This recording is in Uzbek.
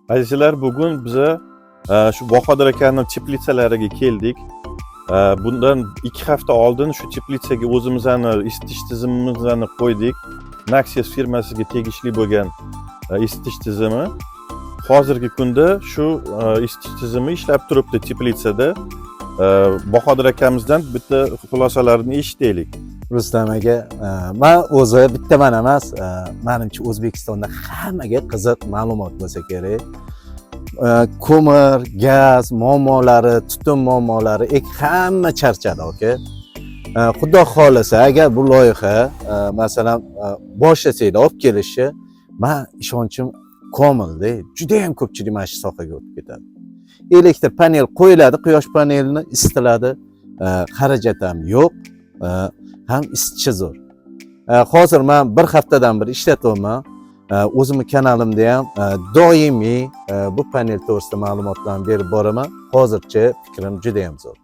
Azizlar, bugun biza shu Bahodir akaning teplitsalariga keldik. Bundan 2 hafta oldin shu teplitsaga o'zimizni isitish tizimimizni qo'ydik. Naxios firmasiga tegishli bo'lgan isitish tizimi. Hozirgi kunda shu isitish tizimi ishlab turibdi teplitsada. Bahodir akamizdan bitta xulosalarni eshitaylik. Rustam aka, men o'zi bittaman emas, menimcha O'zbekistonda hammaga qiziq ma'lumot bo'lsa kerak. Ko'mir, gaz muammolari, tutun muammolari, hamma charchadi, aka. Xudo xolasa, agar bu loyiha masalan boshlasanglar olib kelishni, men ishonchim komilda. Juda ham ko'pchilik mana shu sohaga o'tib ketadi. Elektr panel qo'yiladi, quyosh panelini isitiladi, xarajat ham yo'q. Ham isitishi zo'r. Hozir men bir haftadan beri ishlatyapman. O'zimning kanalimda ham doimiy bu panel to'g'risida ma'lumotlarni berib boraman. Hozircha fikrim juda ham zo'r.